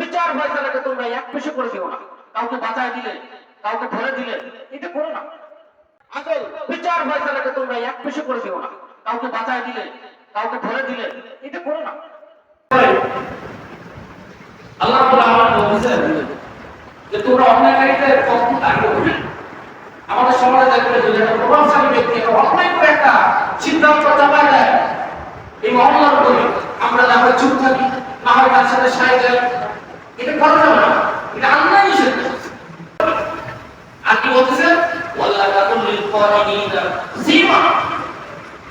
বিচার ফয়সালাকে তোমরা এক পেশে করে দিও না, কাউকে বাঁচায় দিলে, কাউকে ধরে দিলে, এটা করো না। আসল বিচার ফয়সালাকে তোমরা এক পেশে করে দিও না, কাউকে বাঁচায় দিলে, কাউকে ধরে দিলে, এটা করো না। আল্লাহ রাব্বুল আলামিন বলেছেন যে তোমরা অন্যায়কারীদের পথ দাঁড়িয়ে করবে। আমাদের সমাজে দেখবে যে একটা প্রভাবশালী ব্যক্তি একটা অন্যায় করে একটা সিদ্ধান্ত চাপায় দেয় এই মহল্লার উপরে, আমরা না হয় চুপ থাকি, না হয় তার সাথে সায় দেয়, এটা করা যাবে না, এটা আল্লাহ নিষেধ। আর কি বলতেছেন, ওয়াল্লাহ তাকুল্লিল কারিনা সীমা,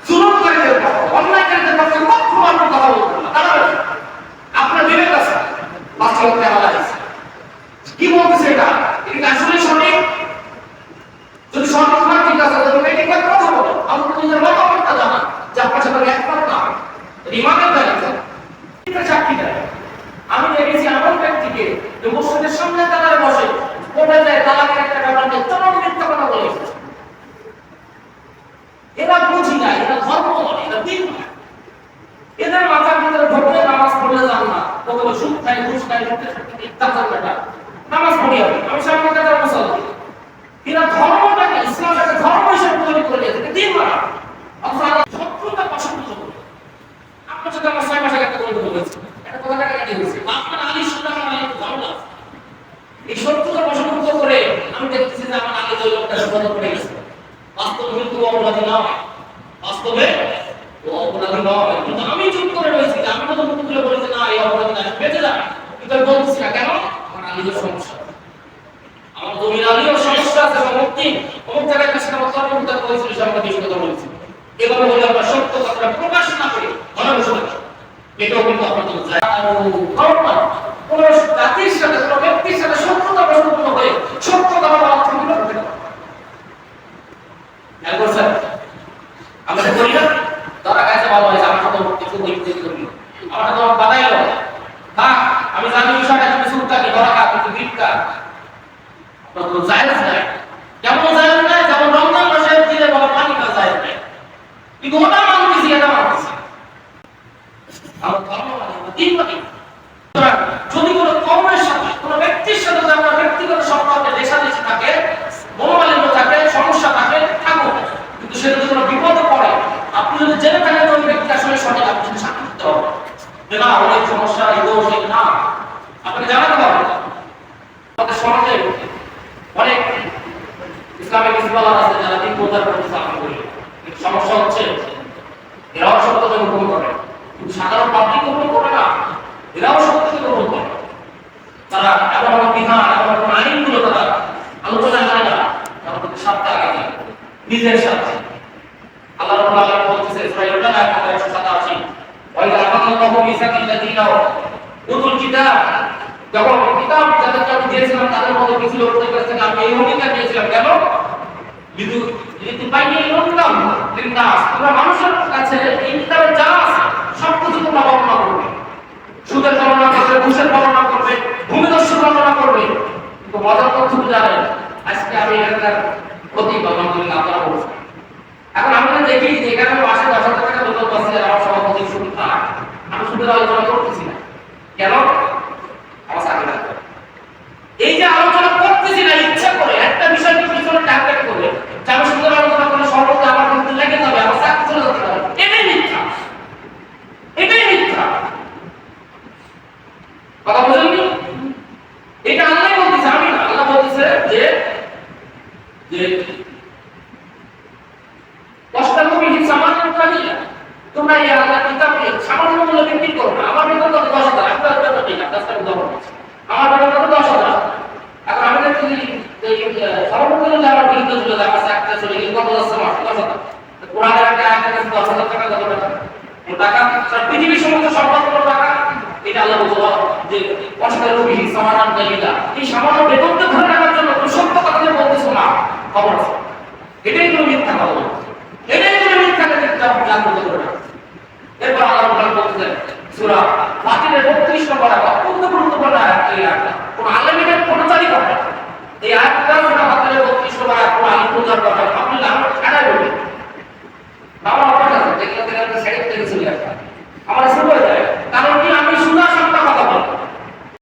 জুলুমকারীদের পক্ষে, অন্যায়কারীদের পক্ষে কখনো আপনি কথা বলবেন না। তারা আপনার বিবেক আছে, বাস্তবতা আলাদা আছে। কি বলতেছে এটা, এটা আসলে সঠিক? যদি সঠিক হয় ঠিক আছে, তবে এটা কি কথা বলে আপনি নিজের মতামতটা জানান যে আপনার সাথে একমত না, ইমানের দায়িত্ব এটা সাক্ষী দেয়। আমি দেখেছি এমন ব্যক্তিকে যে মসজিদের সামনে তালায় বসে কোথায় যায় তালাকের একটা ব্যাপার নিয়ে চরম মিথ্যা কথা বলে। এরা বুঝি না, এরা ধর্ম নয়, এরা দিন নয়। এদের মাথার ভিতরে ঢোকে নামাজ পড়লে যান না, কখনো সুখ খায় ঘুষ খায় নামাজ পড়ি আমি সামনে কাতার মুসলমান। এরা ধর্মটাকে ইসলামটাকে ধর্ম হিসেবে তৈরি করে দিয়েছে দিন মারা, অথবা শত্রুতা পছন্দ করে। আপনার সাথে আমার 6 মাস আগে একটা গল্প বলেছি, একটা কথা কাটি হয়েছে, আপনার আলী সুন্নাহ মানে ভালো আছে। এই শত্রুতা পছন্দ করে আমি দেখতেছি যে আমার আলী ওই লোকটা বন্ধ করে গেছে। বাস্তবে কিন্তু অপরাধী নয়, বাস্তবে ও অপরাধী নয়, কিন্তু আমি চুপ করে রয়েছি। আমি তো মুখ তুলে বলেছি না এই অপরাধী না, বেঁচে যাবে, কিন্তু বলছি না কেন, আমার আলীর সমস্যা, আমার জমির আলীর সমস্যা আছে। মুক্তি অমুক জায়গায় কাছে আমার কর্মকর্তা করেছিল, সে আমাকে কিছু কথা বলেছিল। এভাবে বলে আমরা সত্য কথাটা প্রকাশ না করে ঘরে বসে থাকি, এটাও কিন্তু আপনার জন্য যায়। কোন জাতির সাথে কোন ব্যক্তির সাথে শত্রুতা প্রশ্ন হয়ে সত্য কথা বলা অর্থগুলো ঘটে না। একবার স্যার আমরা করি না, ধরা গেছে ভালো হয়েছে, আমার সাথে কিছু দেখতে করি, আমার তো বাধাইলো থাক, আমি জানি বিষয়টা তুমি সুলতানি ধরা খা, কিন্তু গিফটটা আপনার তো জায়েজ নাই। যেমন জায়েজ নাই, যেমন রমজান মাসে দিলে বলা পানিটা জায়েজ নাই, কিন্তু ওটা মানতেছি, এটা মানতেছি। আমার ধর্ম মানে দিন মানে যদি কোনো কওমের সাথে কোনো ব্যক্তির সাথে যদি আপনার ব্যক্তিগত সম্পর্কে রেশারেশি থাকে, মনোমালিন্য থাকে, সমস্যা থাকে, থাকুক, কিন্তু সেটা যদি কোনো বিপদে পড়ে, আপনি যদি জেনে থাকেন ওই ব্যক্তি আসলে সঠিক, আপনি সেটা সাক্ষী দিতে হবে যে না অনেক সমস্যা এই দোষ এই না, আপনাকে জানাতে হবে। আমাদের সমাজে অনেক ইসলামিক স্কলার আছে যারা দিন প্রচার করতে চান করি, কিন্তু সমস্যা হচ্ছে এরাও সত্যকে গ্রহণ করে, কিন্তু সাধারণ পাবলিক গ্রহণ করে না, এরাও সত্যকে গ্রহণ করে। তারা এমন এমন বিধান এমন এমন আইনগুলো তারা আলোচনা করে না, তারা তাদের স্বার্থে আগে যায় নিজের স্বার্থে। আল্লাহ রাব্বুল আলামিন বলতেছে ইসরাঈলের আয়াত 187, ওয়াইদা আখাযাল্লাহু মিসাকাল্লাযীনা উতুল কিতাব, যখন কিতাব যাদেরকে আমি দিয়েছিলাম তাদের মধ্যে কিছু লোকদের কাছ থেকে আমি এই অধিকার দিয়েছিলাম, কেন তোমরা মানুষের কাছে এই কিতাবে যা আছে সবকিছু তোমরা বর্ণনা করবে, সুদের বর্ণনা করবে, ঘুষের বর্ণনা করবে, ভূমিদস্যুর বর্ণনা করবে, কিন্তু মজার তথ্য জানেন আজকে আমি এখানকার ক্ষতি আলহামদুলিল্লাহ আপনারা বলছেন। এখন আমরা দেখি যে এখানে মাসে 10,000 টাকা বেতন পাচ্ছি, আর আমার সভাপতি সুদ খায়, আমি সুদের আলোচনা করতেছি না কেন, আমার চাকরি না। এই যে আলোচনা করতেছি না ইচ্ছা করে একটা বিষয়কে পিছনে টার্গেট করে যে আমি সুদের আলোচনা করলে সর্বদা আমার কিন্তু লেগে যাবে, আমার চাকরি চলে যেতে পারে, এটাই মিথ্যা, এটাই মিথ্যা কথা বুঝেননি? এটা আল্লাহ বলতেছে, আমি না। আল্লাহ বলতেছে যে যে তোমরা এই আল্লাহর কিতাবকে সামান্য মূল্যে বিক্রি করো না। আমার বেতন কত 10,000, আপনার বেতন ঠিক আছে, আজকে উদাহরণ দিচ্ছি, আমার বেতন কত 10,000। এখন আমাদের যদি সর্বপ্রথম যে আমার বিরুদ্ধে চলে যায়, আমার চাকরিটা চলে গেলে কত যাচ্ছে মাস 10,000, কোরআনের একটা আয়াতের কাছে 10,000 টাকা কত টাকা, ও টাকা পৃথিবীর সমস্ত সর্বোচ্চ টাকা, এটা আল্লাহ বলছে যে অষ্টারু বিহি সামানান কালিলা, এই সামান্য বেতনটা ধরে রাখার জন্য তুমি সত্য কথা যে বলতেছো না, খবর আছে, এটাই তুমি মিথ্যা কথা বলছো, এটাই তুমি মিথ্যাকে জাগ্রত করে রাখছো। এরপর আল্লাহ বলতেছেন সূরা ফাতিরের 32 নম্বর আয়াত, অত্যন্ত গুরুত্বপূর্ণ আয়াত। এই আয়াতটা কোন আলেমের প্রচারই করে, এই আয়াতটা সূরা ফাতিরের 32 নম্বর আয়াত কোন আলেম প্রচার করে